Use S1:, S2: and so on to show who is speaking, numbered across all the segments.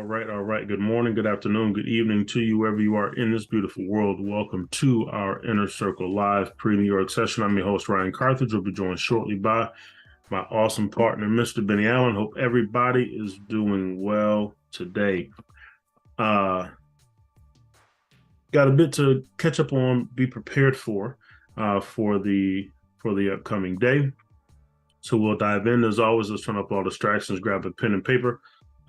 S1: All right. Good morning, good afternoon, good evening to you, wherever you are in this beautiful world. Welcome to our Inner Circle Live pre-New York session. I'm your host, Ryan Carthage. We'll be joined shortly by my awesome partner, Mr. Benny Allen. Hope everybody is doing well today. Got a bit to catch up on, be prepared for the upcoming day. So we'll dive in. As always, let's turn up all distractions, grab a pen and paper.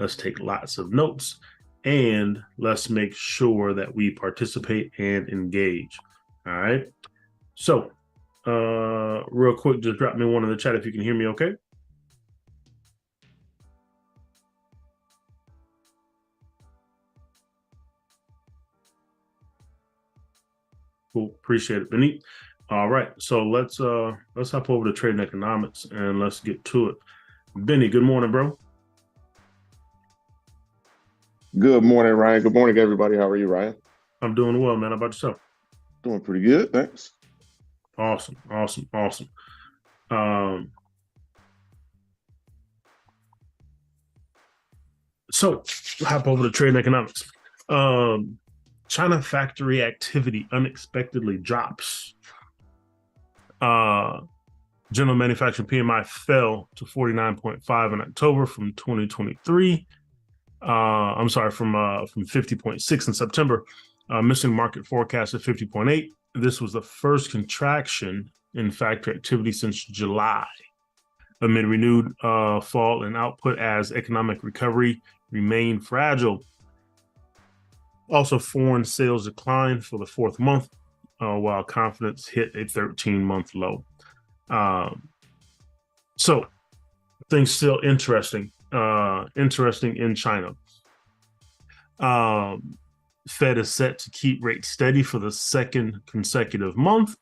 S1: Let's take lots of notes, and let's make sure that we participate and engage. All right. So, real quick, just drop me one in the chat if you can hear me okay. Cool. Appreciate it, Benny. All right. So let's hop over to trading economics and let's get to it. Benny, good morning, bro.
S2: Good morning, Ryan. Good morning, everybody. How are you, Ryan?
S1: I'm doing well, man. How about yourself?
S2: Doing pretty good, thanks.
S1: Awesome. So hop over to trading economics. China factory activity unexpectedly drops. General manufacturing PMI fell to 49.5 in October from 2023. From 50.6 in September. Missing market forecast of 50.8. This was the first contraction in factory activity since July, amid renewed fall in output as economic recovery remained fragile. Also, foreign sales declined for the fourth month, while confidence hit a 13-month low. So things still interesting in China. Fed is set to keep rates steady for the second consecutive month.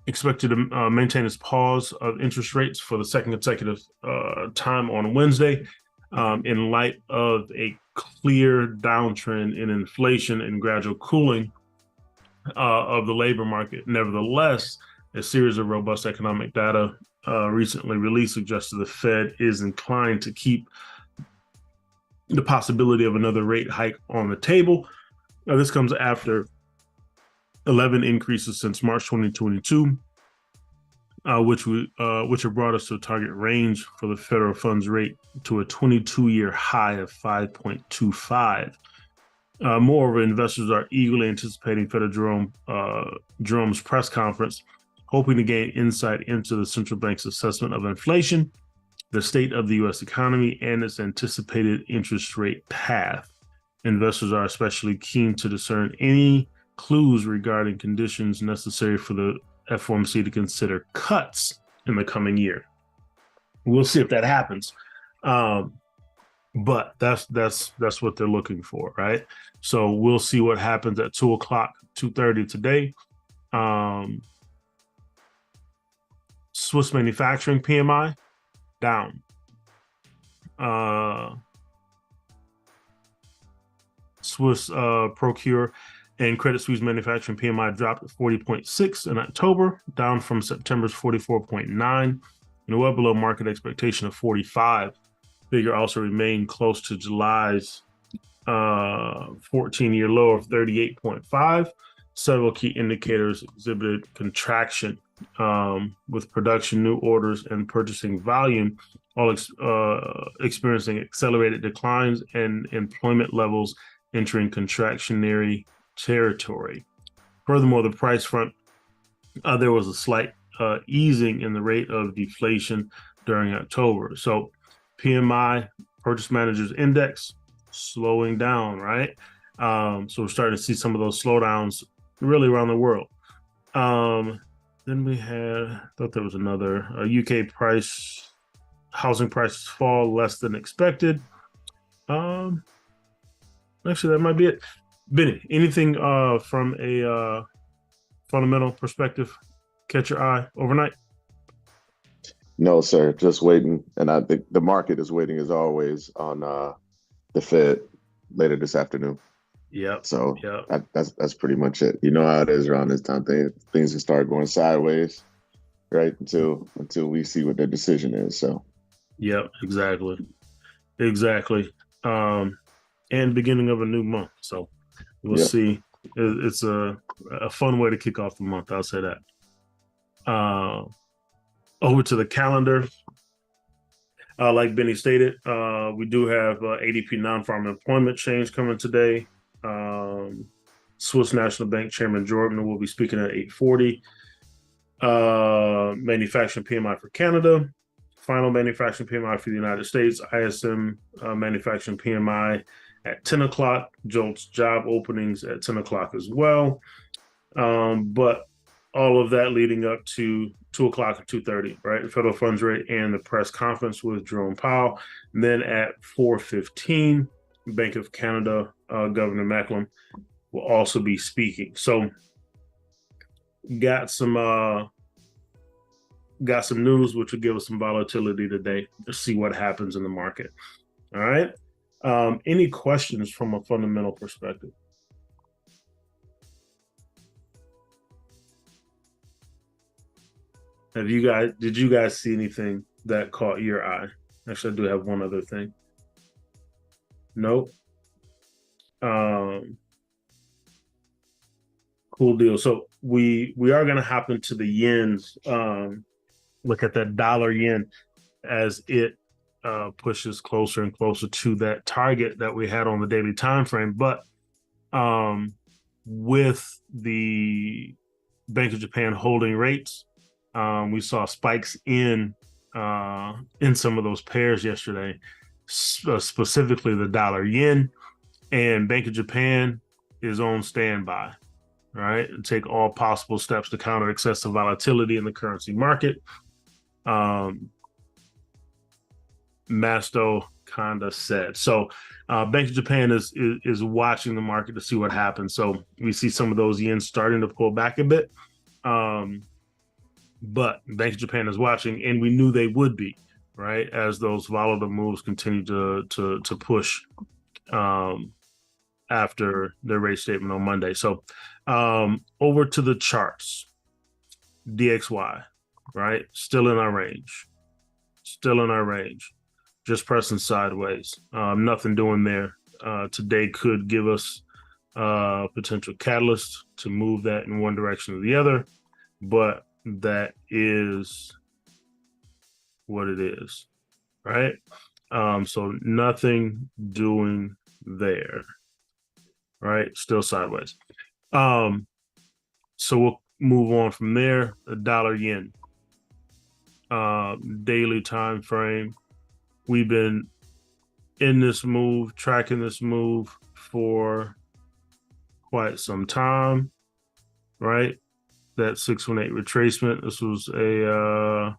S1: Expected to maintain its pause of interest rates for the second consecutive time on Wednesday, in light of a clear downtrend in inflation and gradual cooling of the labor market. Nevertheless, a series of robust economic data recently released suggested the Fed is inclined to keep the possibility of another rate hike on the table. Now, this comes after 11 increases since March 2022, which have brought us to a target range for the federal funds rate to a 22-year high of 5.25. Moreover, investors are eagerly anticipating Federal Jerome's press conference, hoping to gain insight into the central bank's assessment of inflation, the state of the U.S. economy, and its anticipated interest rate path. Investors are especially keen to discern any clues regarding conditions necessary for the FOMC to consider cuts in the coming year. We'll see if that happens. But that's what they're looking for, right? So we'll see what happens at 2:30 today. Swiss manufacturing PMI down. Swiss Procure and Credit Suisse manufacturing PMI dropped to 40.6 in October, down from September's 44.9, and well below market expectation of 45. Figure also remained close to July's 14-year low of 38.5. Several key indicators exhibited contraction, with production, new orders, and purchasing volume all experiencing accelerated declines and employment levels entering contractionary territory. Furthermore, the price front, there was a slight easing in the rate of deflation during October. So PMI, Purchase Managers Index, slowing down, right? So we're starting to see some of those slowdowns really around the world. Then we had, I thought there was another UK housing prices fall less than expected. Actually, that might be it. Benny, anything from a fundamental perspective catch your eye overnight?
S2: No, sir. Just waiting, and I think the market is waiting as always on the Fed later this afternoon.
S1: Yep.
S2: So that's pretty much it. You know how it is around this time. Things can start going sideways, right? Until we see what their decision is. So
S1: Yep, exactly. Exactly. And beginning of a new month. So we'll
S2: Yep.
S1: see. It's a fun way to kick off the month. I'll say that. Uh, over to the calendar. Like Benny stated, we do have ADP non-farm employment change coming today. Um, Swiss National Bank Chairman Jordan will be speaking at 8:40. Manufacturing PMI for Canada. Final manufacturing PMI for the United States. ISM manufacturing PMI at 10 o'clock. JOLTS job openings at 10 o'clock as well. But all of that leading up to 2 o'clock and 2:30, right? The federal funds rate and the press conference with Jerome Powell. And then at 4:15, Bank of Canada Governor Macklem will also be speaking. So got some news which will give us some volatility today to see what happens in the market. All right. Any questions from a fundamental perspective? Did you guys see anything that caught your eye? Actually, I do have one other thing. Nope. Cool deal. So we are gonna hop into the yens. Look at that dollar yen as it pushes closer and closer to that target that we had on the daily time frame. But with the Bank of Japan holding rates, we saw spikes in some of those pairs yesterday, specifically the dollar yen, and Bank of Japan is on standby, right? And take all possible steps to counter excessive volatility in the currency market. Masto Kanda said. So Bank of Japan is watching the market to see what happens. So we see some of those yens starting to pull back a bit. But Bank of Japan is watching, and we knew they would be, right? As those volatile moves continue to push after their rate statement on Monday. So over to the charts. DXY, right? Still in our range. Just pressing sideways. Nothing doing there. Today could give us potential catalyst to move that in one direction or the other, but that is what it is, right? So nothing doing there, right? Still sideways. So we'll move on from there. The dollar yen, daily time frame. We've been in this move, tracking this move for quite some time, right? That 618 retracement. This was a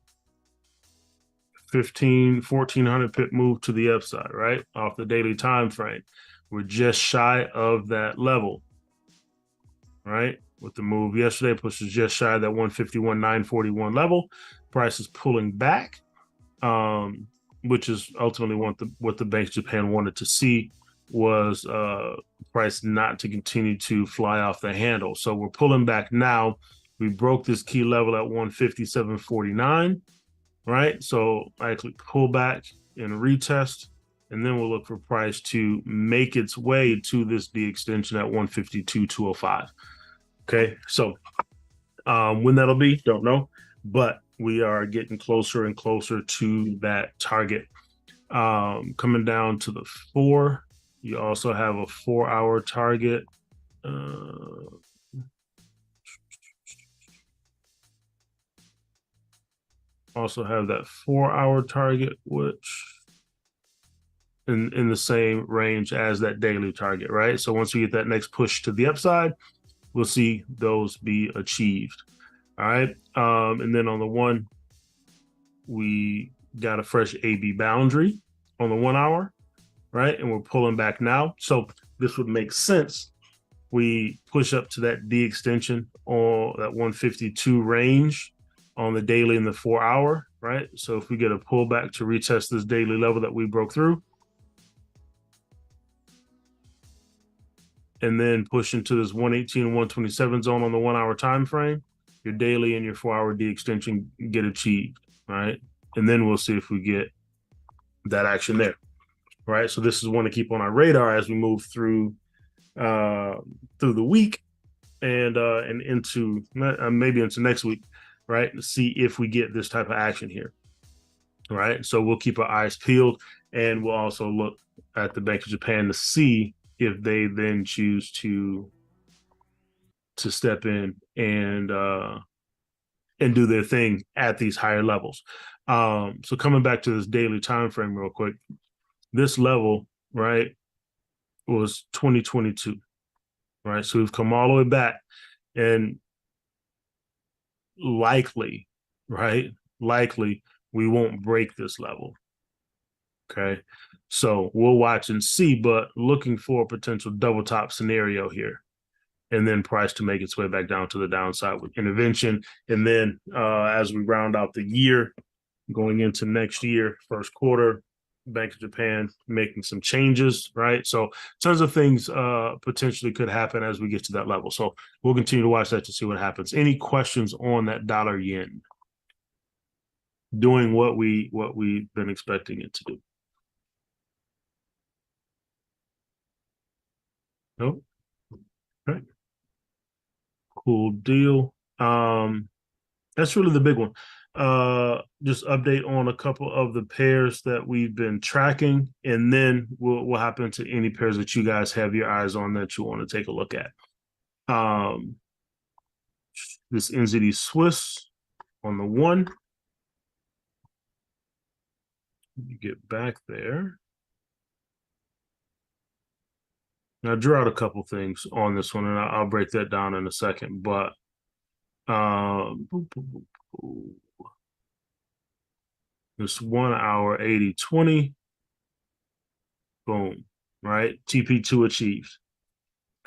S1: 1,400 pip move to the upside, right? Off the daily time frame. We're just shy of that level, right? With the move yesterday, pushes just shy of that 151,941 level. Price is pulling back, which is ultimately what the Bank of Japan wanted to see, was price not to continue to fly off the handle. So we're pulling back now. We broke this key level at 157.49, right? So I actually pull back and retest, and then we'll look for price to make its way to this D extension at 152.205. Okay, so when that'll be, don't know, but we are getting closer and closer to that target. Coming down to the 4, you also have a 4-hour target. Also have that 4-hour target, which in the same range as that daily target, right? So once we get that next push to the upside, we'll see those be achieved. All right. And then on the 1, we got a fresh AB boundary on the 1 hour, right? And we're pulling back now. So this would make sense. We push up to that D extension or that 152 range on the daily and the 4 hour, right? So if we get a pullback to retest this daily level that we broke through, and then push into this 118 and 127 zone on the 1 hour time frame, your daily and your 4 hour D extension get achieved, right? And then we'll see if we get that action there, right? So this is one to keep on our radar as we move through the week and into maybe into next week, right? To see if we get this type of action here, right? So we'll keep our eyes peeled, and we'll also look at the Bank of Japan to see if they then choose to step in and do their thing at these higher levels. So coming back to this daily time frame real quick, this level, right, was 2022, right? So we've come all the way back, and likely, right, likely we won't break this level. Okay. So we'll watch and see, but looking for a potential double top scenario here, and then price to make its way back down to the downside with intervention. And then as we round out the year, going into next year, first quarter, Bank of Japan making some changes, right? So tons of things potentially could happen as we get to that level. So we'll continue to watch that to see what happens. Any questions on that dollar yen doing what we've been expecting it to do? Nope. Right. Cool deal. That's really the big one. Just update on a couple of the pairs that we've been tracking, and then we'll hop into any pairs that you guys have your eyes on that you want to take a look at. This NZD Swiss on the one. You get back there. Now, I drew out a couple things on this one, and I'll break that down in a second. But this 1 hour 80-20, boom, right? TP2 achieved.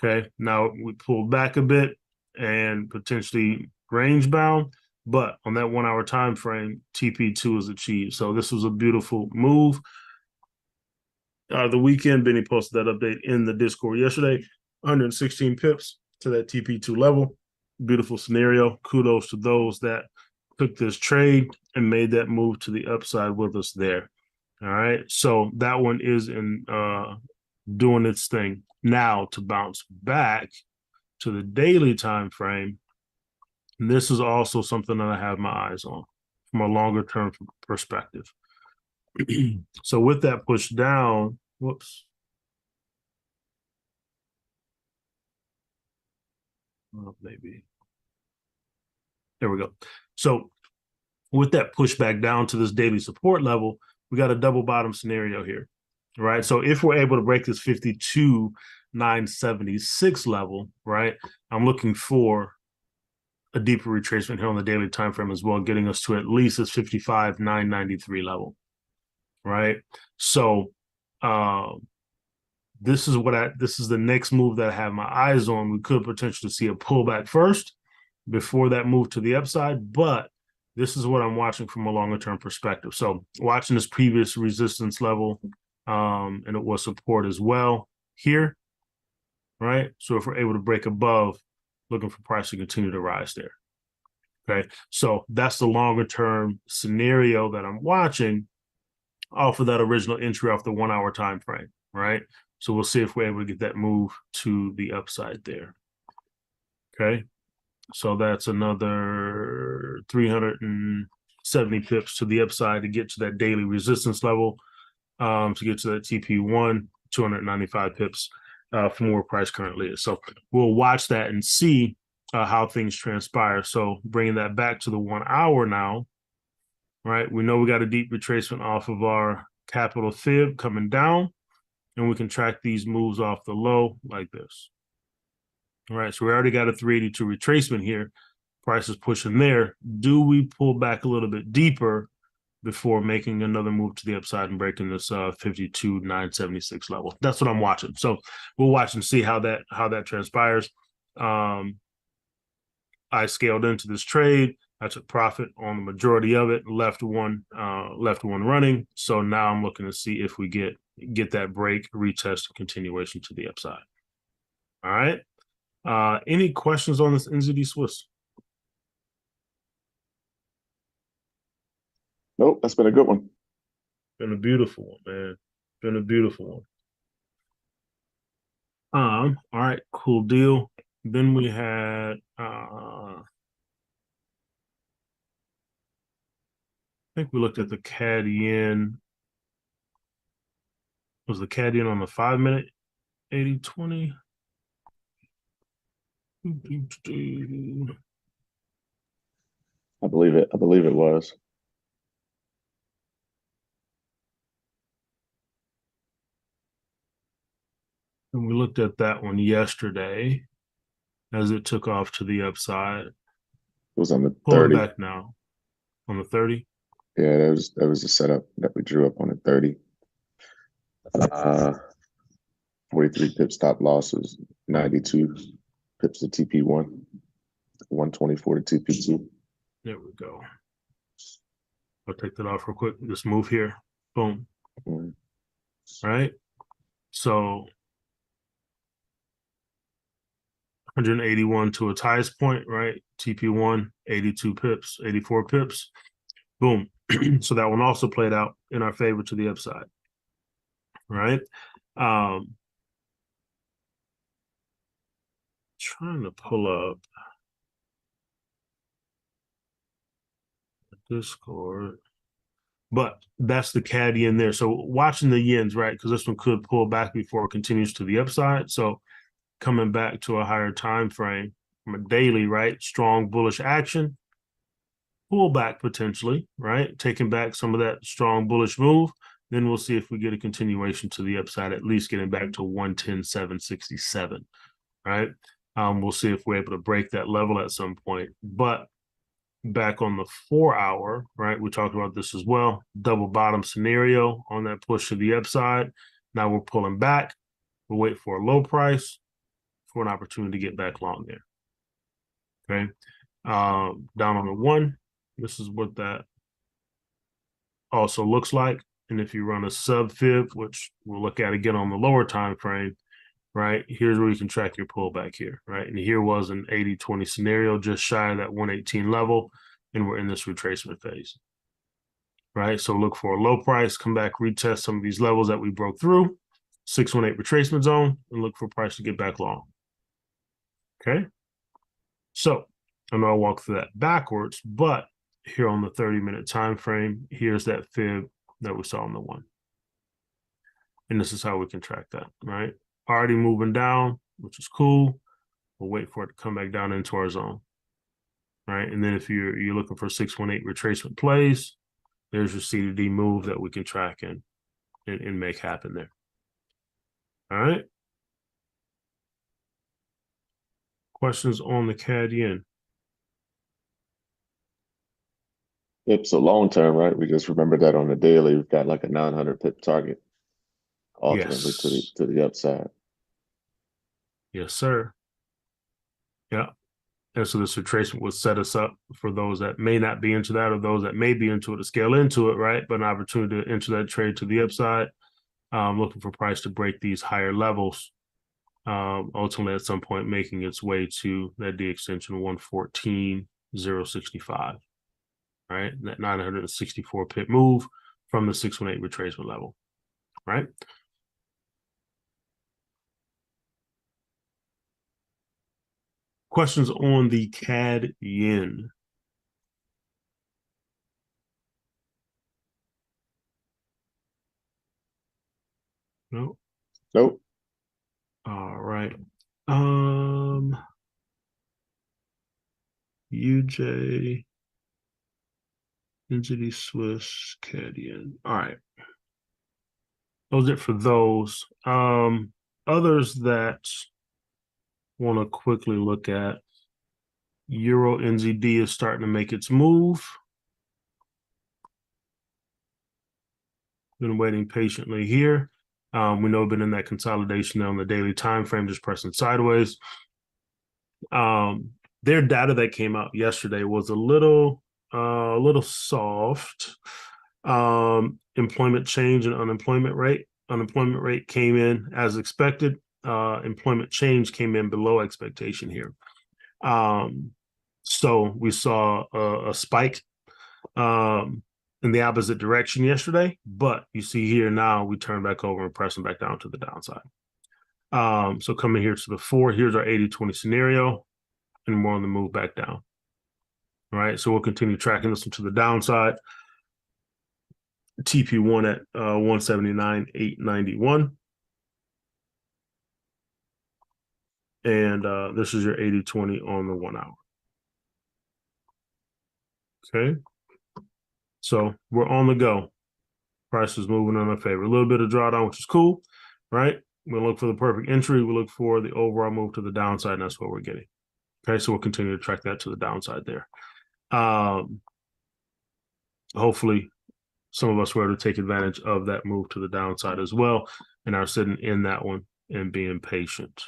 S1: Okay, now we pulled back a bit and potentially range bound, but on that 1 hour time frame, TP2 is achieved. So this was a beautiful move. The weekend, Benny posted that update in the Discord yesterday. 116 pips to that TP2 level. Beautiful scenario. Kudos to those that took this trade and made that move to the upside with us there. All right. So that one is in doing its thing. Now to bounce back to the daily time frame, and this is also something that I have my eyes on from a longer term perspective. So with that push down, whoops. Well, maybe. There we go. So with that push back down to this daily support level, we got a double bottom scenario here, right? So if we're able to break this 52,976 level, right, I'm looking for a deeper retracement here on the daily time frame as well, getting us to at least this 55,993 level, right? So this is the next move that I have my eyes on. We could potentially see a pullback first before that move to the upside, but this is what I'm watching from a longer term perspective. So watching this previous resistance level, and it was support as well here, right? So if we're able to break above, looking for price to continue to rise there. Okay, so that's the longer term scenario that I'm watching off of that original entry off the 1 hour time frame, right? So we'll see if we're able to get that move to the upside there. Okay, so that's another 370 pips to the upside to get to that daily resistance level, to get to that TP1, 295 pips from where price currently is. So we'll watch that and see how things transpire. So bringing that back to the 1 hour now, right? We know we got a deep retracement off of our capital fib coming down, and we can track these moves off the low like this. All right, so we already got a 382 retracement here. Price is pushing there. Do we pull back a little bit deeper before making another move to the upside and breaking this 52,976 level? That's what I'm watching. So we'll watch and see how that transpires. I scaled into this trade. I took profit on the majority of it, left one running. So now I'm looking to see if we get that break, retest, and continuation to the upside. All right. Any questions on this NZD Swiss?
S2: Nope, that's been a good one.
S1: Been a beautiful one, man. Been a beautiful one. All right, cool deal. Then we had I think we looked at the CAD yen. Was the CAD yen on the 5 minute 80-20? And
S2: I believe it. I believe it was.
S1: we looked at that one yesterday as it took off to the upside.
S2: It was on the
S1: Pulling
S2: 30.
S1: back now on the 30.
S2: Yeah, that was a setup that we drew up on the 30. 43 pip stop losses, 92 pips to TP1, 124 to TP2.
S1: There we go. I'll take that off real quick. Just move here. Boom.
S2: Mm-hmm.
S1: Right. So 181 to its highest point, right? TP1, 82 pips, 84 pips. Boom. So that one also played out in our favor to the upside. Right. Trying to pull up Discord. But that's the caddy in there. So watching the yens, right? Because this one could pull back before it continues to the upside. So coming back to a higher time frame from a daily, right? Strong bullish action, pull back potentially, right? Taking back some of that strong bullish move. Then we'll see if we get a continuation to the upside, at least getting back to 110,767, right? We'll see if we're able to break that level at some point. But back on the 4 hour, right? We talked about this as well. Double bottom scenario on that push to the upside. Now we're pulling back. We'll wait for a low price for an opportunity to get back long there. Okay. Down on the 1, this is what that also looks like. And if you run a sub fib, which we'll look at again on the lower time frame, right? Here's where you can track your pullback here, right? And here was an 80-20 scenario, just shy of that 118 level, and we're in this retracement phase, right? So look for a low price, come back, retest some of these levels that we broke through, 618 retracement zone, and look for price to get back long. Okay. So I know I'll walk through that backwards, but here on the 30-minute time frame, here's that fib that we saw on the 1. And this is how we can track that, right? Already moving down, which is cool. We'll wait for it to come back down into our zone, right? And then if you're looking for 618 retracement plays, there's your C to D move that we can track and make happen there. All right. Questions on the CAD yen?
S2: Yep. So long term, right? We just remember that on the daily, we've got like a 900 pip target, ultimately
S1: Yes.
S2: to the upside.
S1: Yes, sir. Yeah. And so this retracement would set us up for those that may not be into that or those that may be into it to scale into it, right? But an opportunity to enter that trade to the upside, looking for price to break these higher levels, ultimately at some point making its way to that D extension 114,065, right? That 964 pip move from the 618 retracement level, right? Questions on the CAD yen? No.
S2: Nope.
S1: All right. UJ, Entity Swiss, CAD yen. All right. Those are it for those. Others that want to quickly look at, Euro NZD is starting to make its move. Been waiting patiently here. We know been in that consolidation on the daily time frame, just pressing sideways. Their data that came out yesterday was a little soft. Employment change and unemployment rate. Unemployment rate came in as expected. Employment change came in below expectation here. So we saw a spike in the opposite direction yesterday, but you see here now we turn back over and pressing back down to the downside. So coming here to the 4, here's our 80-20 scenario, and we're on the move back down. All right, so we'll continue tracking this one to the downside. TP1 at 179.891. And this is your 80-20 on the 1 hour. Okay, so we're on the go. Price is moving in our favor. A little bit of drawdown, which is cool, right? We'll look for the perfect entry. We'll look for the overall move to the downside, and that's what we're getting. Okay, so we'll continue to track that to the downside there. Hopefully, some of us were able to take advantage of that move to the downside as well and are sitting in that one and being patient.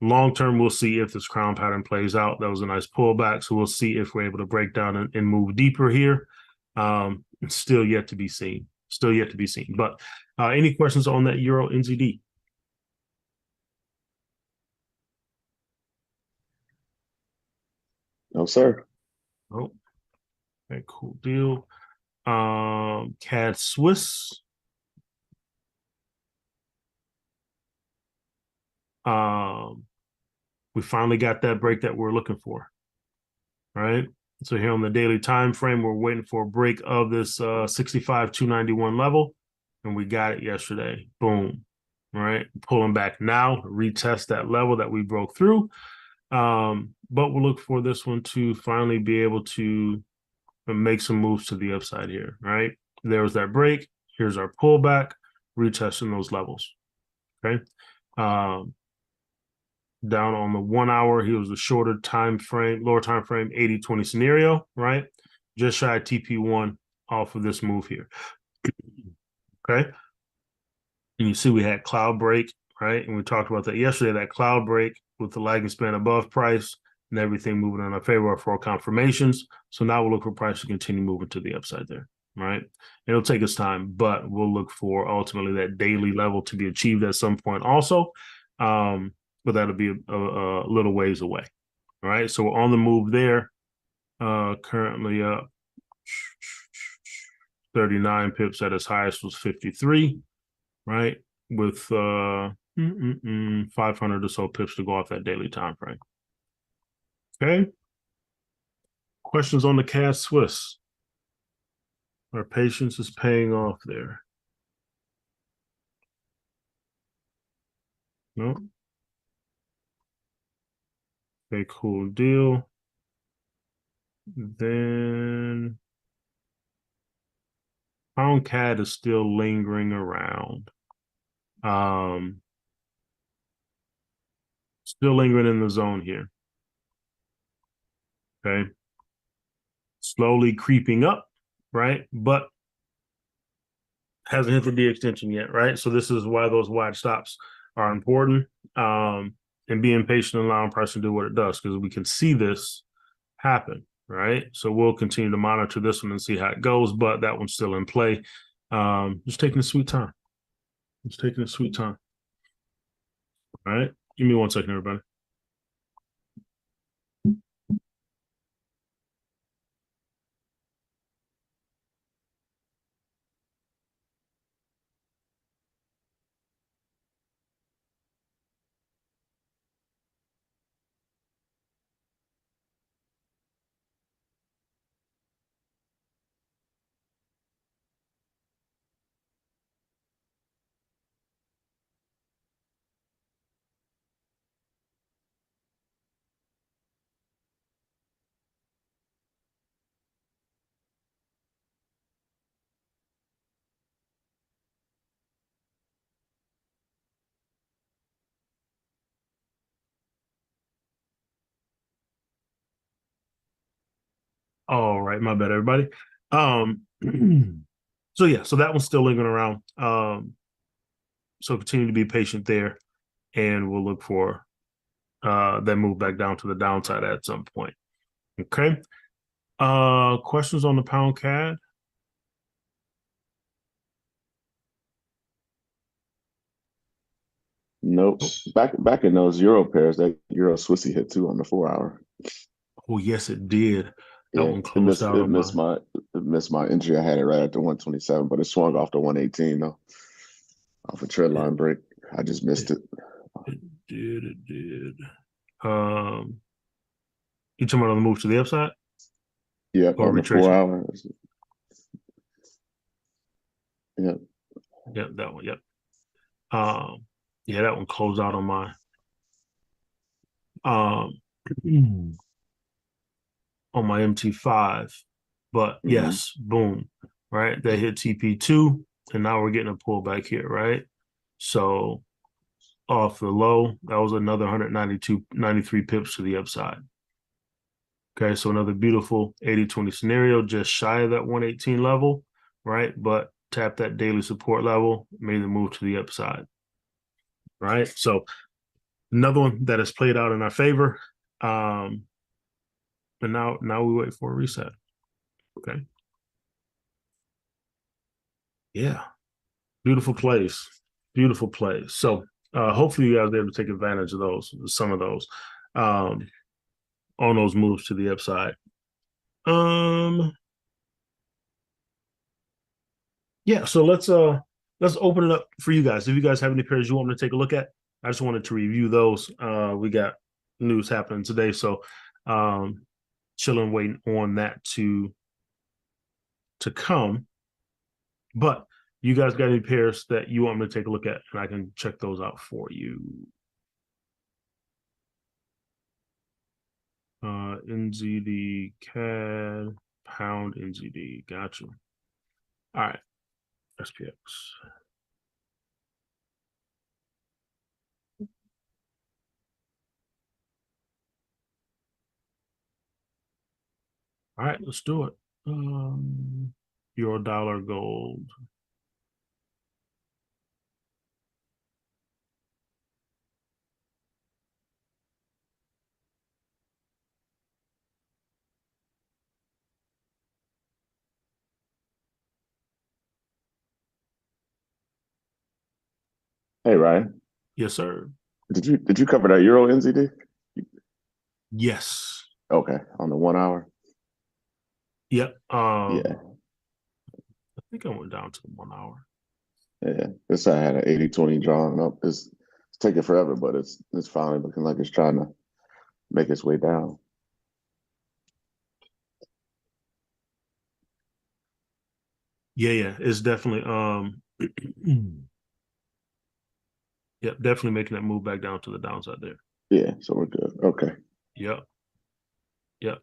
S1: Long term, we'll see if this crown pattern plays out. That was a nice pullback, so we'll see if we're able to break down and move deeper here. It's still yet to be seen. Still yet to be seen. But any questions on that Euro NZD?
S2: No, sir.
S1: Oh, okay, cool deal. CAD Swiss. We finally got that break that we're looking for. All right. So here on the daily time frame, we're waiting for a break of this 65,291 level, and we got it yesterday. Boom. All right. Pulling back now, retest that level that we broke through. But we'll look for this one to finally be able to make some moves to the upside here. Right. There was that break. Here's our pullback, retesting those levels. Okay. Down on the 1 hour, he was a shorter time frame, lower time frame, 80-20 scenario, right? Just shy of TP1 off of this move here. Okay. And you see we had cloud break, right? And we talked about that yesterday, that cloud break with the lagging span above price and everything moving in our favor for confirmations. So now we'll look for price to continue moving to the upside there, right? It'll take us time, but we'll look for ultimately that daily level to be achieved at some point also. But that'll be a little ways away. All right, so we're on the move there. Currently up 39 pips at its highest was 53, right? With 500 or so pips to go off that daily time frame. Okay. Questions on the CAD Swiss? Our patience is paying off there. No. Okay, cool deal. Then pound CAD is still lingering around. Still lingering in the zone here. Okay. Slowly creeping up, right? But hasn't hit the D extension yet, right? So this is why those wide stops are important. And being patient and allowing price to do what it does, because we can see this happen, right? So we'll continue to monitor this one and see how it goes, but that one's still in play. Just taking a sweet time. Just taking a sweet time. All right. Give me 1 second, everybody. All right, my bad, everybody. So yeah, so that one's still lingering around. So continue to be patient there, and we'll look for that move back down to the downside at some point. Okay. Questions on the pound CAD?
S2: Nope. Back in those Euro pairs, that Euro Swissy hit too on the 4 hour.
S1: Oh, yes, it did. That
S2: Yeah,
S1: one closed out on my.
S2: it missed my entry. I had it right at the 127, but it swung off the 118 though, off a trend
S1: It,
S2: line break. I just missed
S1: it,
S2: it.
S1: it did. It did. Um, you talking about on the move to the upside
S2: Yep,
S1: or
S2: on the 4
S1: retracement?
S2: hours. Yep.
S1: Yep, that one. Yep. Um, yeah, that one closed out on my. Um, on my MT5. But
S2: Hmm.
S1: yes, boom, right? That hit TP2, and now we're getting a pullback here, right? So off the low, that was another 192, 93 pips to the upside. Okay, so another beautiful 80-20 scenario, just shy of that 118 level, right? But tap that daily support level, made the move to the upside, right? So another one that has played out in our favor. And now we wait for a reset. Okay. Yeah. Beautiful place. Beautiful place. So hopefully you guys are able to take advantage of those, some of those, um, on those moves to the upside. Um, yeah, so let's open it up for you guys. If you guys have any pairs you want me to take a look at, I just wanted to review those. We got news happening today, so chilling, waiting on that to come. But you guys got any pairs that you want me to take a look at, and I can check those out for you. NZD CAD, pound NZD. Gotcha. All right, SPX. All right, let's do it. Euro dollar gold.
S2: Hey Ryan,
S1: Yes, sir.
S2: did you cover that Euro NZD?
S1: Yes.
S2: Okay, on the 1 hour.
S1: Yep.
S2: Yeah,
S1: I think I went down to the 1 hour.
S2: yeah. This I had an 80-20 drawn up. It's taking forever, but it's finally looking like it's trying to make its way down.
S1: Yeah, yeah. It's definitely yep, definitely making that move back down to the downside there.
S2: Yeah, so we're good. Okay.
S1: Yep. Yep.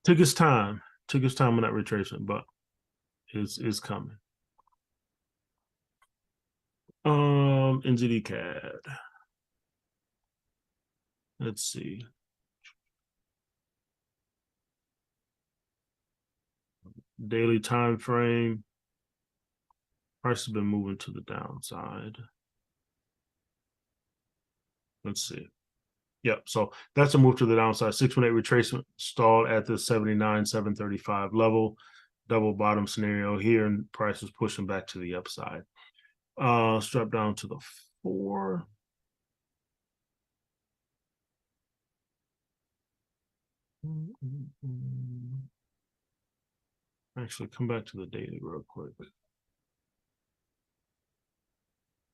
S1: Took its time. Took its time on that retracement, but it's coming. NZD CAD. Let's see. Daily time frame. Price has been moving to the downside. Let's see. Yep. So that's a move to the downside. 618 retracement stalled at the 79,735 level. Double bottom scenario here, and price is pushing back to the upside. Strap down to the 4. Actually, come back to the daily real quick.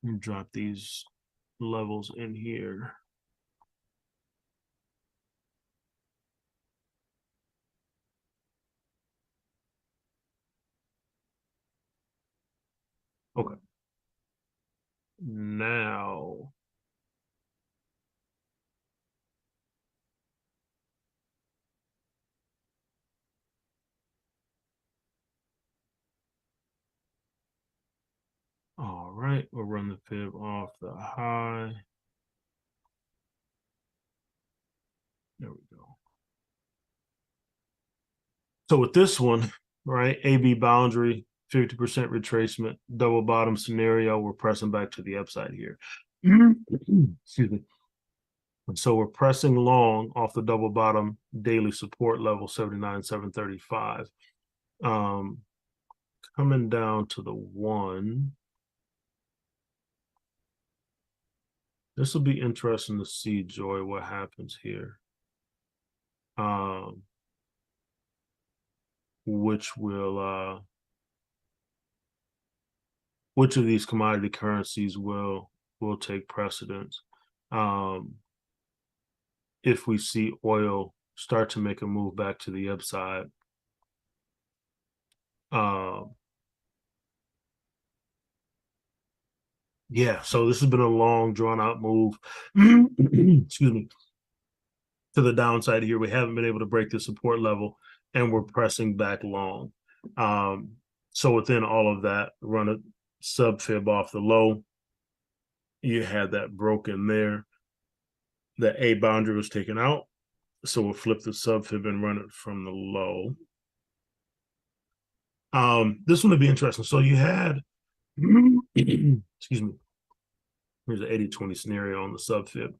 S1: And drop these levels in here. Okay. Now, all right, we'll run the fib off the high. There we go. So with this one, right, AB boundary, 50% retracement, double bottom scenario, we're pressing back to the upside here. Excuse me. So we're pressing long off the double bottom daily support level 79,735. Coming down to the 1. This will be interesting to see, Joy, what happens here. which will which of these commodity currencies will take precedence. If we see oil start to make a move back to the upside. Yeah, so this has been a long, drawn out move. Excuse me. To the downside here, we haven't been able to break the support level, and we're pressing back long. So within all of that, run a sub fib off the low. You had that broken there. The A boundary was taken out. So we'll flip the sub fib and run it from the low. This one would be interesting. So you had, excuse me, here's an 80-20 scenario on the sub fib.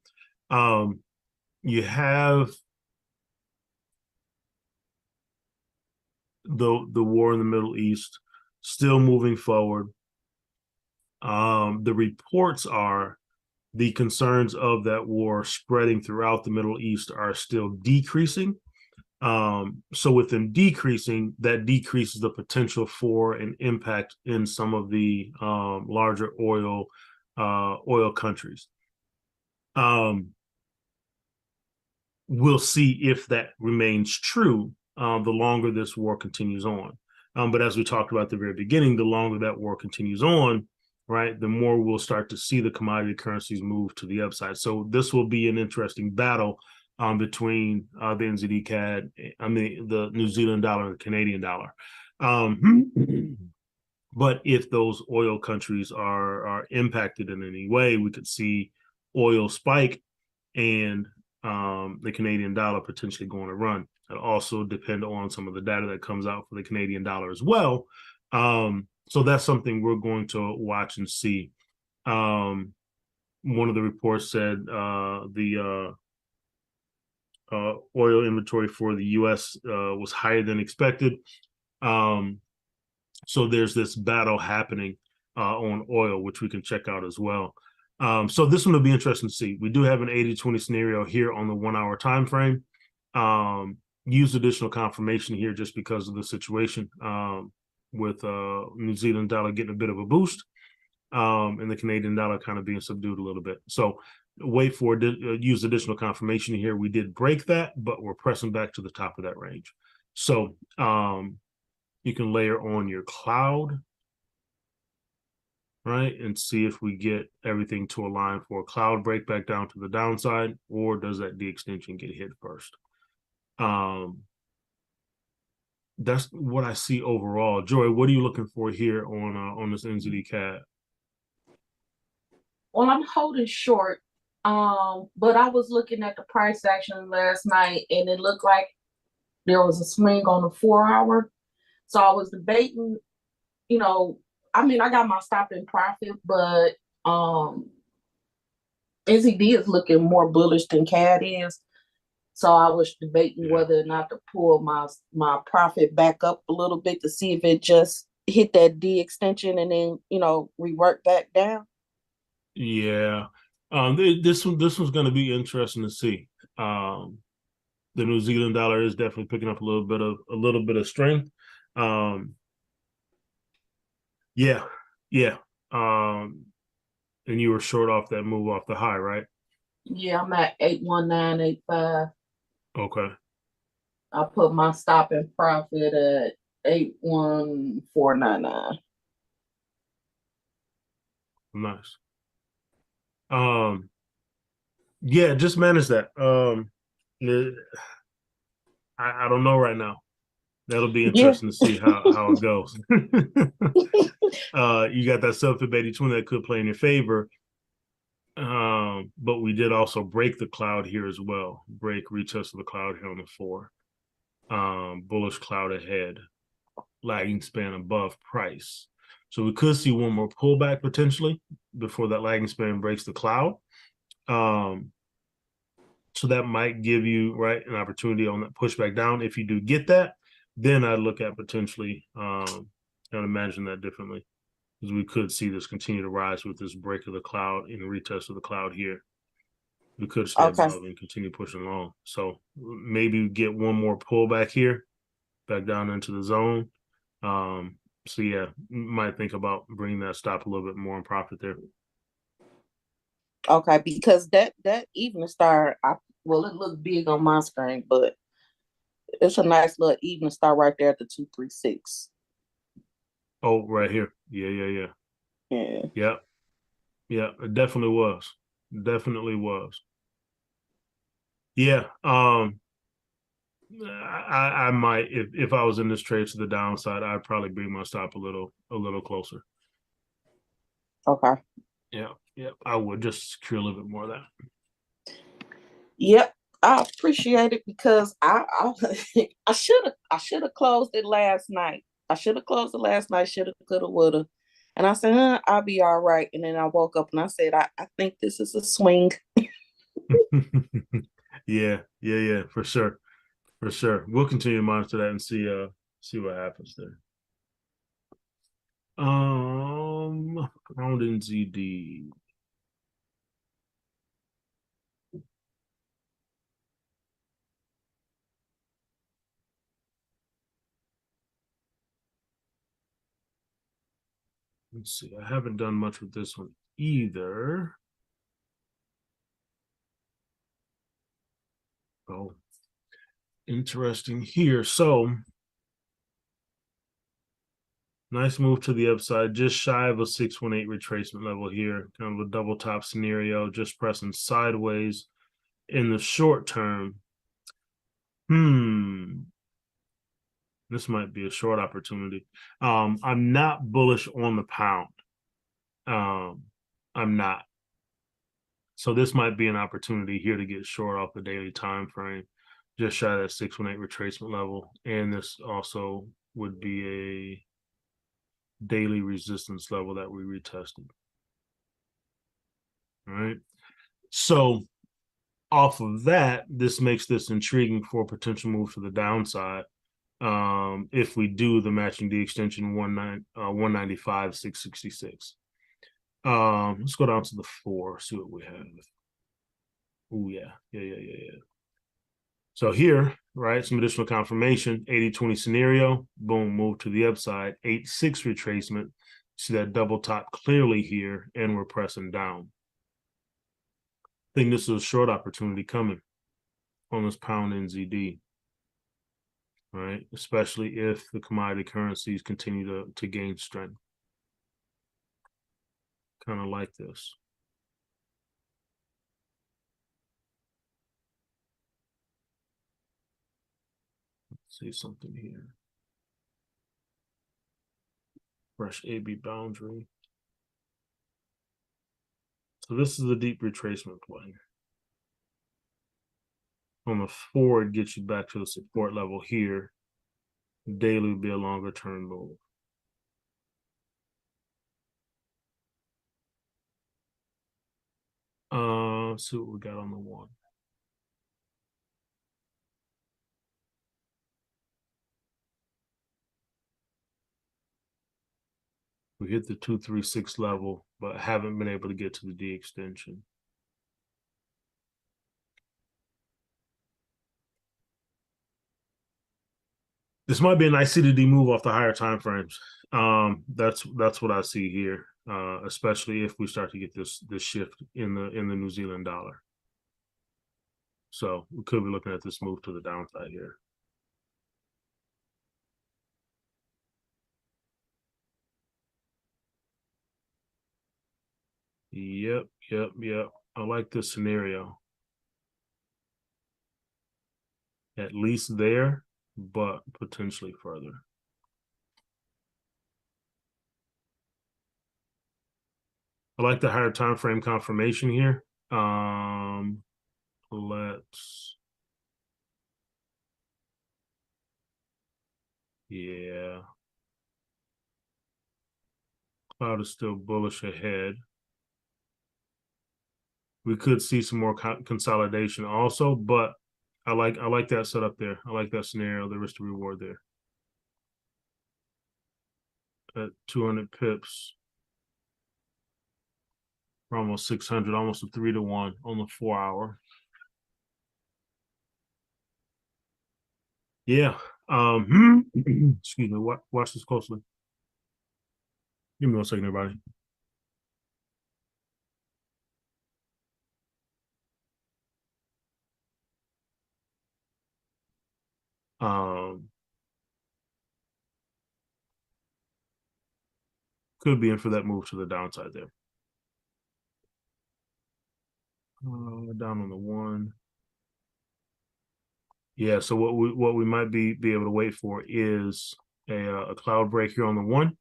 S1: You have the war in the Middle East still moving forward. The reports are the concerns of that war spreading throughout the Middle East are still decreasing. So with them decreasing, that decreases the potential for an impact in some of the larger oil countries. We'll see if that remains true the longer this war continues on. But as we talked about at the very beginning, the longer that war continues on, right, the more we'll start to see the commodity currencies move to the upside. So this will be an interesting battle between the NZD CAD, the New Zealand dollar and the Canadian dollar. But if those oil countries are impacted in any way, we could see oil spike and the Canadian dollar potentially going to run. It also depend on some of the data that comes out for the Canadian dollar as well. So that's something we're going to watch and see. One of the reports said the oil inventory for the U.S. Was higher than expected. So there's this battle happening on oil, which we can check out as well. So this one will be interesting to see. We do have an 80-20 scenario here on the 1 hour time frame. Use additional confirmation here just because of the situation with New Zealand dollar getting a bit of a boost and the Canadian dollar kind of being subdued a little bit. So wait for use additional confirmation here. We did break that, but we're pressing back to the top of that range. So you can layer on your cloud, right, and see if we get everything to align for a cloud break back down to the downside, or does that de-extension get hit first? That's what I see overall. Joy, what are you looking for here on this NZD CAD?
S3: Well, I'm holding short, but I was looking at the price action last night, and it looked like there was a swing on the 4 hour. So I was debating, I mean, I got my stop in profit, but NZD is looking more bullish than CAD is. So I was debating whether or not to pull my profit back up a little bit to see if it just hit that D extension and then, revert back down.
S1: Yeah. This one's going to be interesting to see. The New Zealand dollar is definitely picking up a little bit of strength. Yeah. And you were short off that move off the high, right?
S3: Yeah, I'm at 819.85.
S1: Okay.
S3: I put my stop in profit at 814.99.
S1: Nice. Yeah, just manage that. I don't know right now. That'll be interesting to see how it goes. You got that sub fib 80-20 that could play in your favor. But we did also break the cloud here as well. Break retest of the cloud here on the 4. Bullish cloud ahead. Lagging span above price. So we could see one more pullback potentially before that lagging span breaks the cloud. So that might give you, right, an opportunity on that pushback down. If you do get that, then I'd look at potentially and imagine that differently, because we could see this continue to rise with this break of the cloud and retest of the cloud here. we could stay
S3: Okay.
S1: above and continue pushing long. So maybe get one more pullback here, back down into the zone. So yeah, might think about bringing that stop a little bit more in profit there.
S3: Okay, because that evening star, well, it looked big on my screen, but it's a nice little evening star right there at the 236.
S1: Oh, right here. Yeah.
S3: Yeah.
S1: Yeah, it definitely was. Definitely was. Yeah. I might, if I was in this trade to the downside, I'd probably bring my stop a little closer.
S3: Okay.
S1: Yeah, I would just secure a little bit more of that.
S3: Yep. I appreciate it because I should have closed it last night. I should have closed it last night. Should have, could have, would have. And I said, I'll be all right. And then I woke up and I said, I think this is a swing.
S1: Yeah, for sure. For sure. We'll continue to monitor that and see what happens there. Pound NZD. Let's see. I haven't done much with this one either. Oh, interesting here. So nice move to the upside, just shy of a 618 retracement level here. Kind of a double top scenario, just pressing sideways in the short term. This might be a short opportunity. I'm not bullish on the pound. I'm not. So this might be an opportunity here to get short off the daily time frame, just shy of that 618 retracement level. And this also would be a daily resistance level that we retested. All right. So off of that, this makes this intriguing for a potential move to the downside. If we do the matching D extension 195, 666. Let's go down to the 4, see what we have. Oh, yeah. So here, right, some additional confirmation, 80-20 scenario, boom, move to the upside, 8-6 retracement. See that double top clearly here, and we're pressing down. I think this is a short opportunity coming on this pound NZD, right? Especially if the commodity currencies continue to gain strength. Kind of like this. Let's see something here. Fresh AB boundary. So this is a deep retracement play. On the 4, it gets you back to the support level here. Daily would be a longer term move. Let's see what we got on the 1. We hit the 236 level, but haven't been able to get to the D extension. This might be a nice CDD move off the higher time frames. That's what I see here, especially if we start to get this shift in the New Zealand dollar. So we could be looking at this move to the downside here. Yep. I like this scenario. At least there, but potentially further. I like the higher time frame confirmation here. Yeah. Cloud is still bullish ahead. We could see some more consolidation also, but I like that setup there. I like that scenario, the risk to reward there. At 200 pips. We're almost 600, almost a 3-to-1 on the 4-hour. Yeah. Excuse me. Watch this closely. Give me 1 second, everybody. Could be in for that move to the downside there. Down on the 1. Yeah, so what we might be able to wait for is a cloud break here on the 1,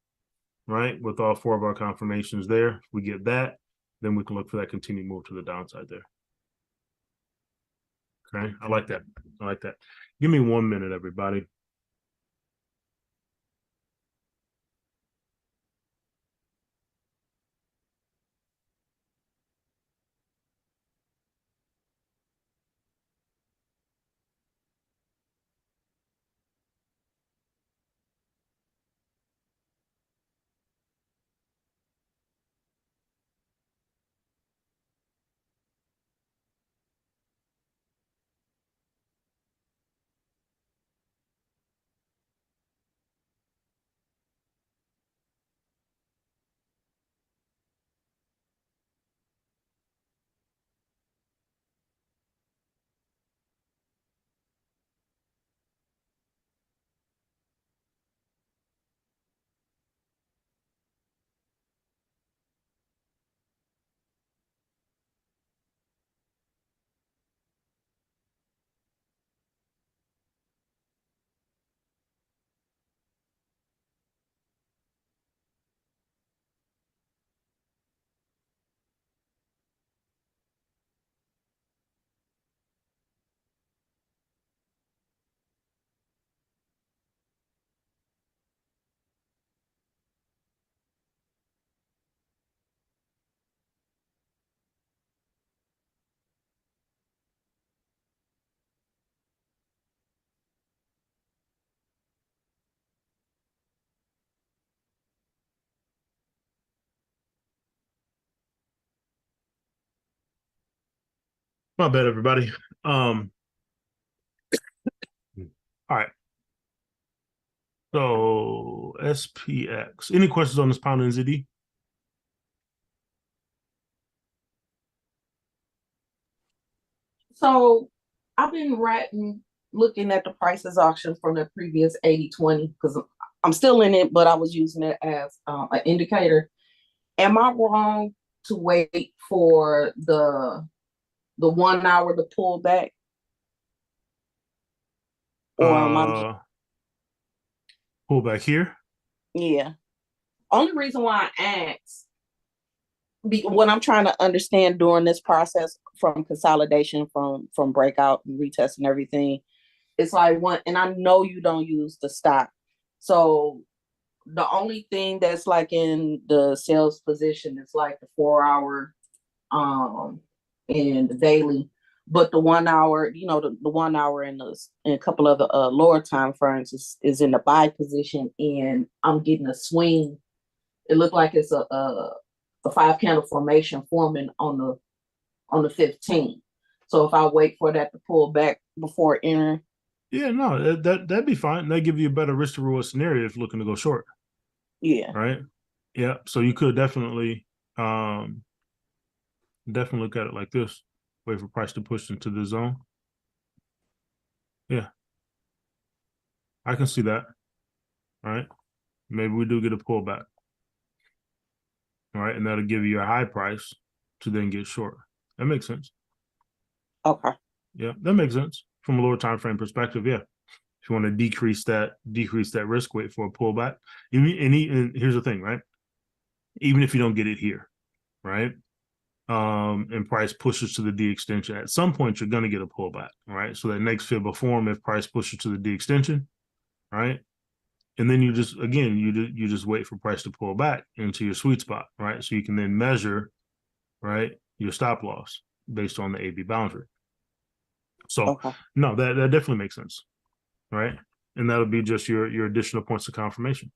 S1: right? With all 4 of our confirmations there. If we get that, then we can look for that continued move to the downside there. Okay, I like that. I like that. Give me 1 minute, everybody. My bad, everybody. All right. So SPX. Any questions on this pound NZD?
S3: So I've been looking at the prices auction from the previous 80-20 because I'm still in it, but I was using it as an indicator. Am I wrong to wait for the 1 hour to pull back? Or am I
S1: pull back here?
S3: Yeah. Only reason why I asked, what I'm trying to understand during this process from consolidation, from breakout and retest and everything, it's like and I know you don't use the stock. So the only thing that's like in the sales position is like the 4-hour and the daily. But the 1 hour, the 1 hour and a couple of the lower time frames is in the buy position, and I'm getting a swing. It looked like it's a 5-candle formation forming on the 15th. So if I wait for that to pull back before entering.
S1: Yeah, no, that'd be fine. That'd give you a better risk to reward scenario if you're looking to go short.
S3: Yeah.
S1: Right. Yeah. So you could definitely look at it like this. Wait for price to push into the zone. Yeah. I can see that. All right. Maybe we do get a pullback. All right. And that'll give you a high price to then get short. That makes sense.
S3: Okay.
S1: Yeah, that makes sense from a lower time frame perspective. Yeah. If you want to decrease that risk, wait for a pullback. And here's the thing, right? Even if you don't get it here, right? And price pushes to the D extension, at some point you're going to get a pullback, right? So that next fib will form if price pushes to the D extension, right? And then you just wait for price to pull back into your sweet spot, right? So you can then measure, right, your stop loss based on the AB boundary. So
S3: Okay.
S1: no, that definitely makes sense, right? And that'll be just your additional points of confirmation.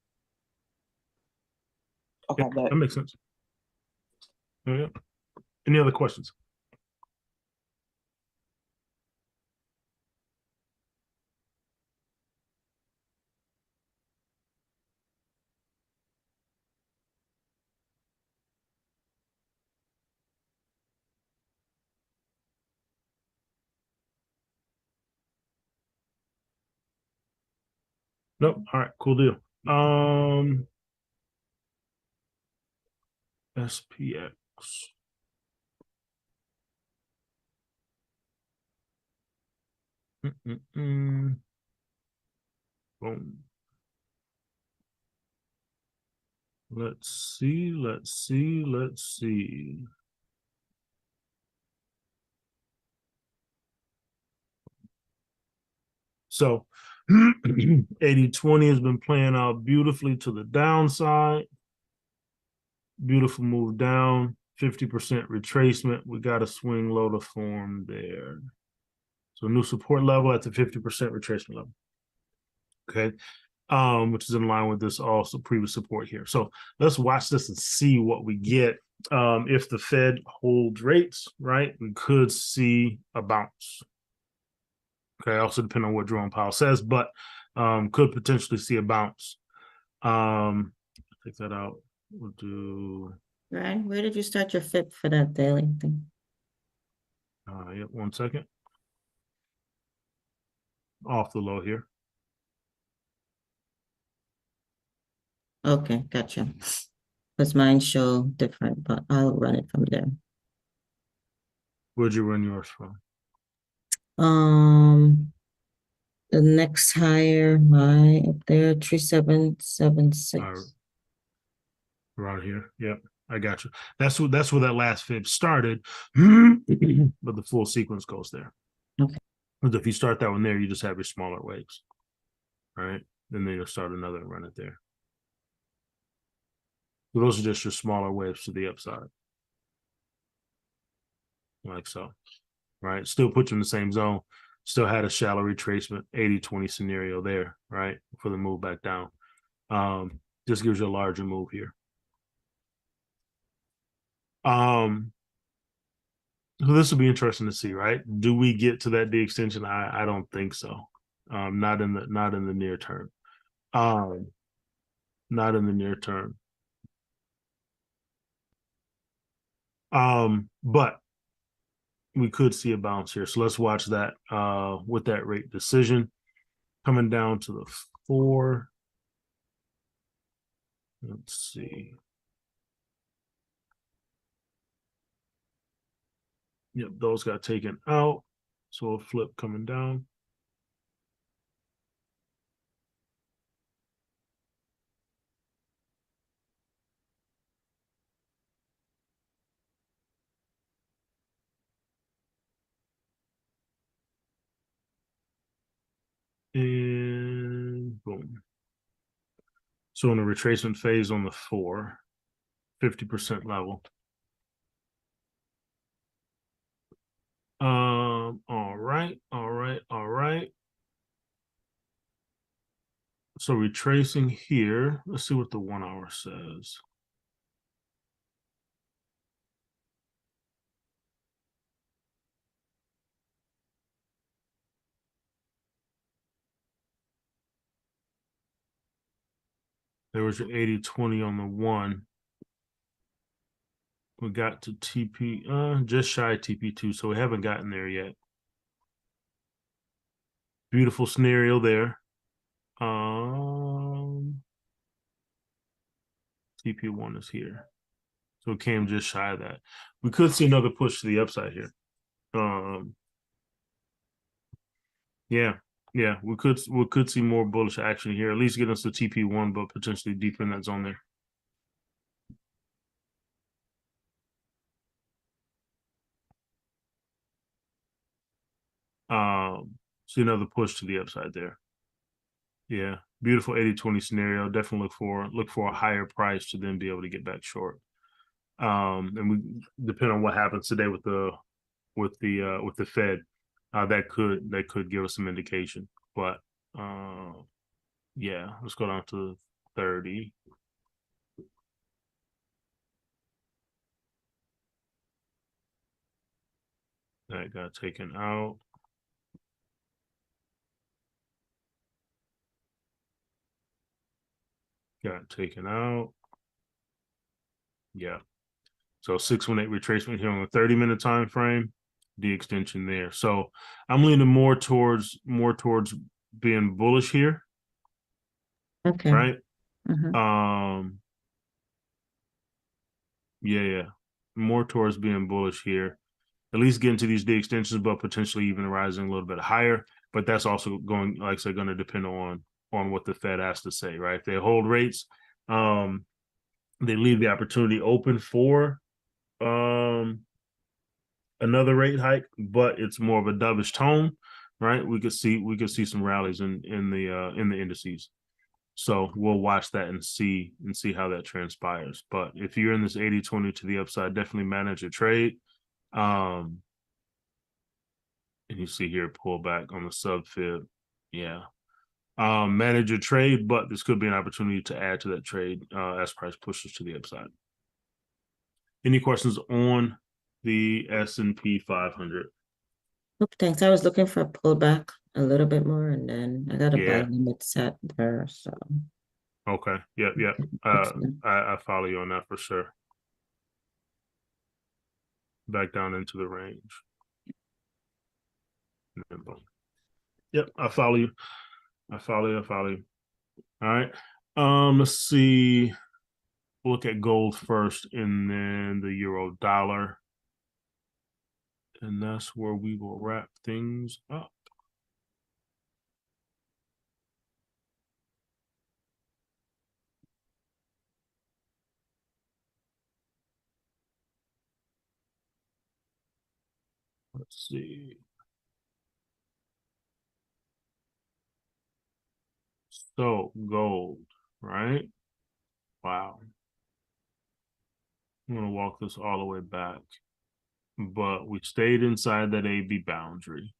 S3: Okay,
S1: Yeah, that makes sense. Oh, yeah. Any other questions? Nope. All right, cool deal. SPX. Boom. Let's see. So 80-20 has been playing out beautifully to the downside. Beautiful move down, 50% retracement. We got a swing low to form there. So new support level at the 50% retracement level. Okay. Which is in line with this also previous support here. So let's watch this and see what we get. If the Fed holds rates, right, we could see a bounce. Okay, also depend on what Jerome Powell says, but could potentially see a bounce. Take that out. We'll do.
S4: Right. Where did you start your FIP for that daily thing?
S1: Yep, 1 second. Off the low here.
S4: Okay, gotcha. Because mine show different, but I'll run it from there.
S1: Where'd you run yours from?
S4: The next higher, right up there, 3776.
S1: Around here. Yep, I got you. That's where that last fib started, but the full sequence goes there.
S4: Okay.
S1: But if you start that one there, you just have your smaller waves, right? Then you'll start another and run it there. So those are just your smaller waves to the upside, like so, right? Still put you in the same zone. Still had a shallow retracement, 80-20 scenario there, right? For the move back down. Just gives you a larger move here. So this will be interesting to see, right? Do we get to that D extension? I don't think so. Not in the near term. Not in the near term. But we could see a bounce here. So let's watch that with that rate decision coming down to the 4. Let's see. Yep, those got taken out. So a flip coming down. And boom. So in the retracement phase on the 4, 50% level. All right. So retracing here, let's see what the 1 hour says. There was your 80-20 on the 1. We got to TP, just shy of TP2, so we haven't gotten there yet. Beautiful scenario there. TP1 is here. So it came just shy of that. We could see another push to the upside here. Yeah, we could see more bullish action here, at least get us to TP1, but potentially deeper in that zone there. See another push to the upside there. Yeah, beautiful 80-20 scenario. Definitely look for a higher price to then be able to get back short. And we depend on what happens today with the Fed. That could give us some indication. But yeah, let's go down to 30. That got taken out. Got taken out. Yeah. So 618 retracement here on the 30-minute time frame, the extension there. So I'm leaning more towards being bullish here.
S4: Okay.
S1: Right.
S4: Mm-hmm.
S1: Yeah. More towards being bullish here. At least getting to these D extensions, but potentially even rising a little bit higher. But that's also going, like I said, going to depend on what the Fed has to say, right? If they hold rates, they leave the opportunity open for another rate hike, but it's more of a dovish tone, right? We could see some rallies in the indices. So we'll watch that and see how that transpires. But if you're in this 80-20 to the upside, definitely manage your trade. And you see here pullback on the sub fib. Yeah. Manage your trade, but this could be an opportunity to add to that trade as price pushes to the upside. Any questions on the S&P 500?
S4: Oh, thanks. I was looking for a pullback a little bit more, and then I got a buy
S1: Yeah.
S4: limit set there. So
S1: Okay. Yep. I follow you on that for sure. Back down into the range. Yep, I follow you. I follow you. All right. Let's see. Look at gold first and then the euro dollar. And that's where we will wrap things up. Let's see. So gold, right? Wow. I'm gonna walk this all the way back. But we stayed inside that AB boundary.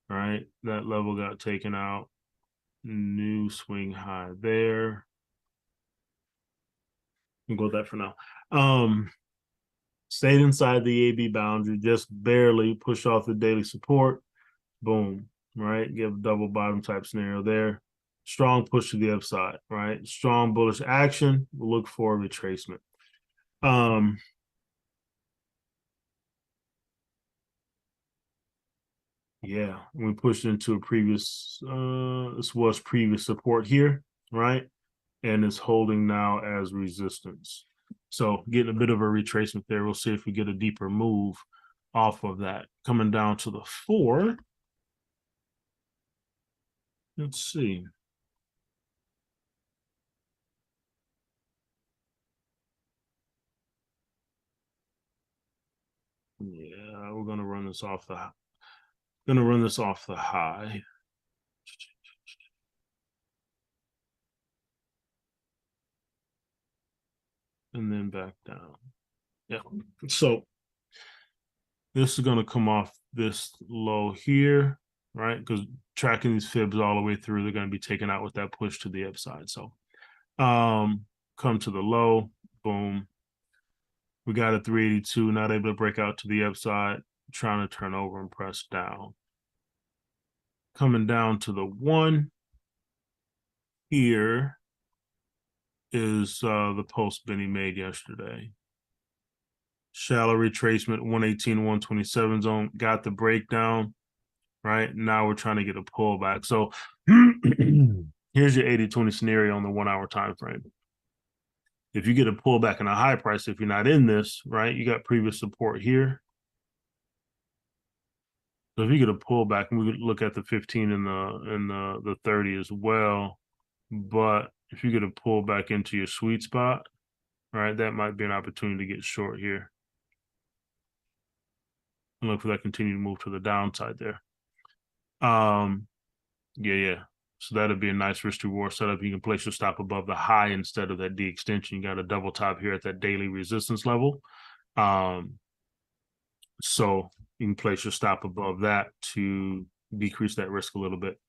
S1: Right? That level got taken out. New swing high there. We'll go with that for now. Stayed inside the AB boundary, just barely push off the daily support. Boom, right? Give double bottom type scenario there. Strong push to the upside, right? Strong bullish action. We'll look for retracement. Yeah, we pushed into a previous this was previous support here, right? And it's holding now as resistance. So getting a bit of a retracement there. We'll see if we get a deeper move off of that. Coming down to the 4. Let's see. Yeah, we're gonna run this off the high. And then back down. Yeah. So this is gonna come off this low here, right? Because tracking these fibs all the way through, they're gonna be taken out with that push to the upside. So come to the low, boom. We got a 382, not able to break out to the upside, trying to turn over and press down. Coming down to the 1 here is the post Benny made yesterday. Shallow retracement, 118, 127 zone, got the breakdown, right? Now we're trying to get a pullback. So here's your 80-20 scenario on the 1 hour time frame. If you get a pullback in a high price, if you're not in this, right, you got previous support here. So if you get a pullback, and we could look at the 15 and the 30 as well. But if you get a pullback into your sweet spot, right, that might be an opportunity to get short here. And look for that continued move to the downside there. Yeah. So that'd be a nice risk reward setup. You can place your stop above the high instead of that D extension. You got a double top here at that daily resistance level. So you can place your stop above that to decrease that risk a little bit.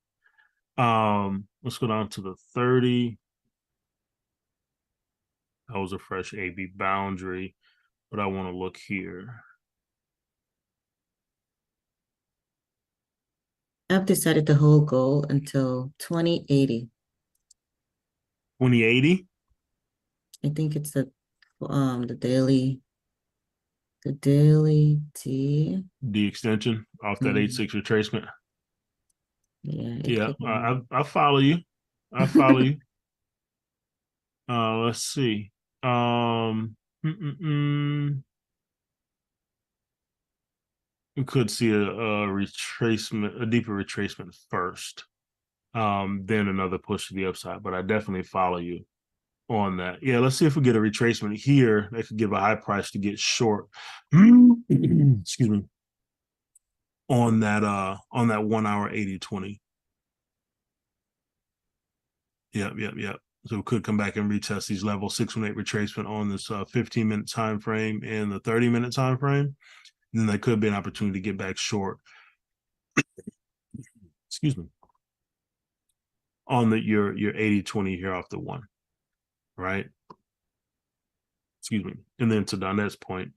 S1: Let's go down to the 30. That was a fresh AB boundary, but I want to look here.
S4: I've decided to hold gold until 2080.
S1: 2080?
S4: I think it's the daily T.
S1: The extension off that 8-6 retracement.
S4: Yeah, it
S1: Yeah,
S4: could be.
S1: I follow you. I follow you. Let's see. Um, mm, mm, mm. We could see a retracement, a deeper retracement first, then another push to the upside. But I definitely follow you on that. Yeah, let's see if we get a retracement here. That could give a high price to get short. Excuse me. On that 1 hour 80-20. Yep. So we could come back and retest these levels, 618 retracement on this 15-minute time frame and the 30-minute time frame. And then that could be an opportunity to get back short. Excuse me. On your 80-20 here off the one, right? Excuse me. And then to Donette's point,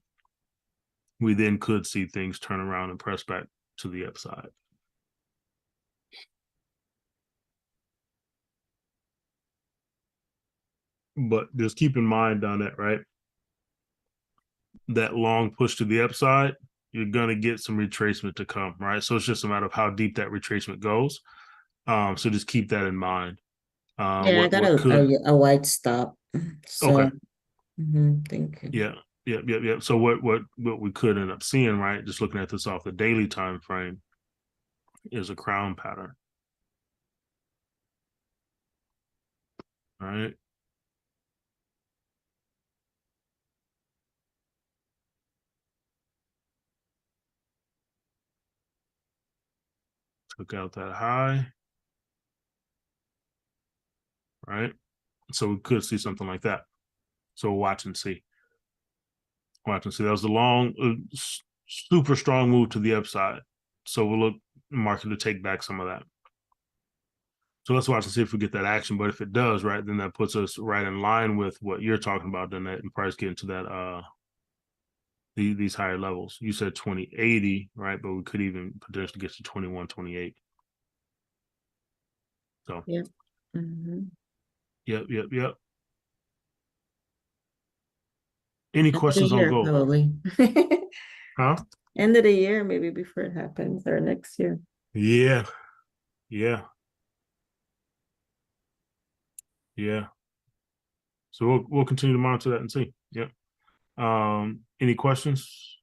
S1: we then could see things turn around and press back to the upside. But just keep in mind, Donette, right? That long push to the upside, you're gonna get some retracement to come, right? So it's just a matter of how deep that retracement goes. So just keep that in mind.
S4: Yeah, I got
S1: What could
S4: a white stop.
S1: okay.
S4: So thank you.
S1: Yeah. So what we could end up seeing, right? Just looking at this off the daily time frame, is a crown pattern. All right. Took out that high. Right. So we could see something like that. So watch and see. Watch and see. That was a long, super strong move to the upside. So we'll look market to take back some of that. So let's watch and see if we get that action. But if it does, right, then that puts us right in line with what you're talking about. Then that and price getting to that these higher levels. You said 2080, right? But we could even potentially get to 2128. So
S4: Yeah. Mm-hmm.
S1: Yep. Any
S4: End of the
S1: questions on
S4: year,
S1: gold?
S4: probably.
S1: Huh?
S4: End of the year, maybe before it happens, or next year.
S1: Yeah. So we'll continue to monitor that and see. Yep. Any questions?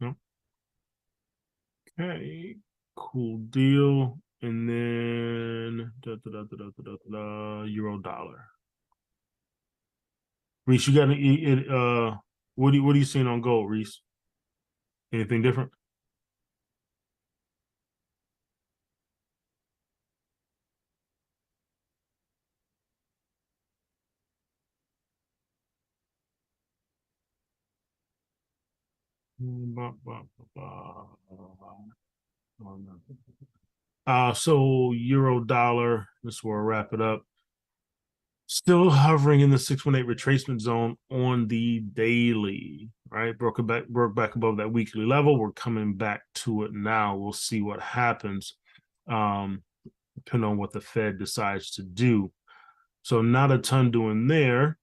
S1: No. Okay. Cool deal. And then euro dollar. Reese, you got any? What are you seeing on gold, Reese? Anything different? So euro dollar. This will wrap it up. Still hovering in the 618 retracement zone on the daily, right? Broke back above that weekly level. We're coming back to it now. We'll see what happens, depending on what the Fed decides to do. So not a ton doing there.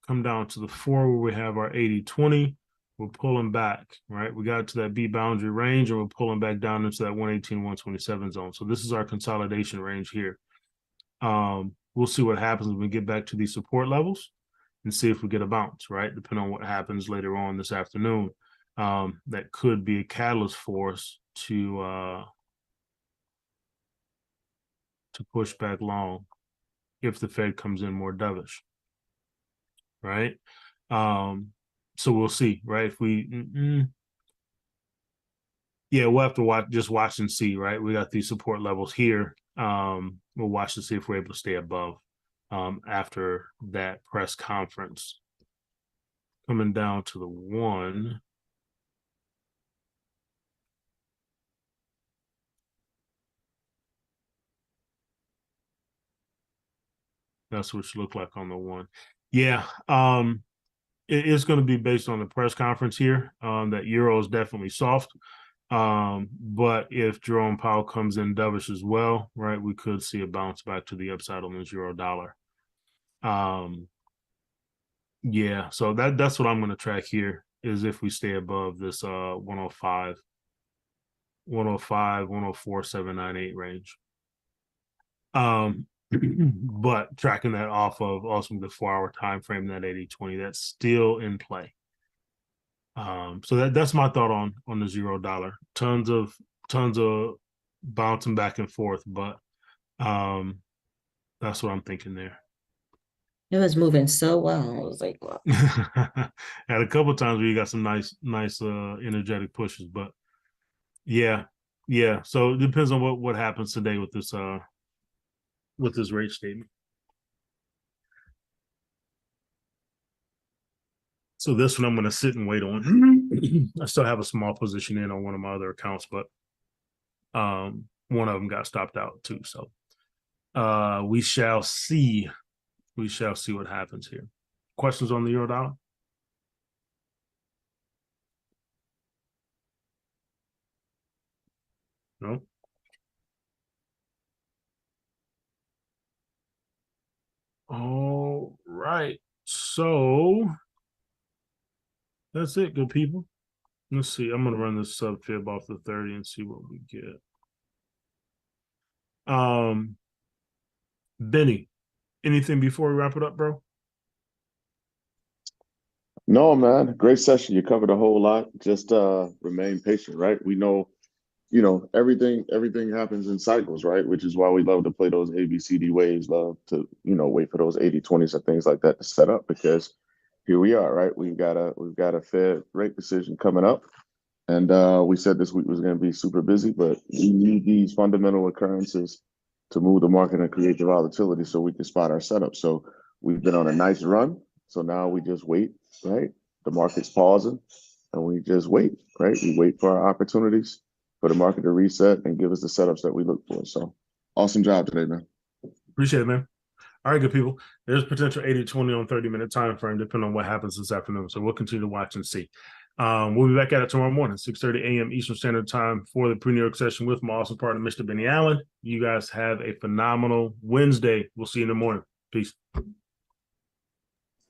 S1: Come down to the 4 where we have our 80-20. We're pulling back, right? We got to that B boundary range and we're pulling back down into that 118, 127 zone. So this is our consolidation range here. We'll see what happens when we get back to these support levels and see if we get a bounce, right? Depending on what happens later on this afternoon. That could be a catalyst for us to push back long if the Fed comes in more dovish, right? So we'll see, right? If we we'll have to watch and see, right? We got these support levels here. We'll watch to see if we're able to stay above after that press conference. Coming down to the 1. That's what it should look like on the 1. Yeah. it is going to be based on the press conference here. That euro is definitely soft. But if Jerome Powell comes in dovish as well, right, we could see a bounce back to the upside on this euro dollar. Yeah, so that's what I'm going to track here is if we stay above this 105, 104.798 range. But tracking that off of also the 4-hour time frame, that 80-20, that's still in play. So that's my thought on the $0. Tons of bouncing back and forth, but that's what I'm thinking there.
S4: It was moving so well. I was like, wow.
S1: Had a couple of times where you got some nice energetic pushes, but yeah. So it depends on what happens today with this rate statement. So this one I'm going to sit and wait on. I still have a small position in on one of my other accounts, but one of them got stopped out too. So we shall see. We shall see what happens here. Questions on the euro dollar? No? All right. So that's it, good people. Let's see. I'm going to run this sub fib off the 30 and see what we get. Benny, anything before we wrap it up, bro?
S2: No, man, great session. You covered a whole lot. Just remain patient, right? We know, everything happens in cycles, right? Which is why we love to play those ABCD waves, love to, wait for those 80-20s and things like that to set up, because here we are, right? We've got a Fed rate decision coming up. And we said this week was going to be super busy, but we need these fundamental occurrences to move the market and create the volatility so we can spot our setup. So we've been on a nice run. So now we just wait, right? The market's pausing and we just wait, right? We wait for our opportunities for the market to reset and give us the setups that we look for. So awesome job today, man.
S1: Appreciate it, man. All right, good people. There's potential 80-20 on 30-minute time frame, depending on what happens this afternoon. So we'll continue to watch and see. We'll be back at it tomorrow morning, 6:30 a.m. Eastern Standard Time for the pre-New York session with my awesome partner, Mr. Benny Allen. You guys have a phenomenal Wednesday. We'll see you in the morning. Peace.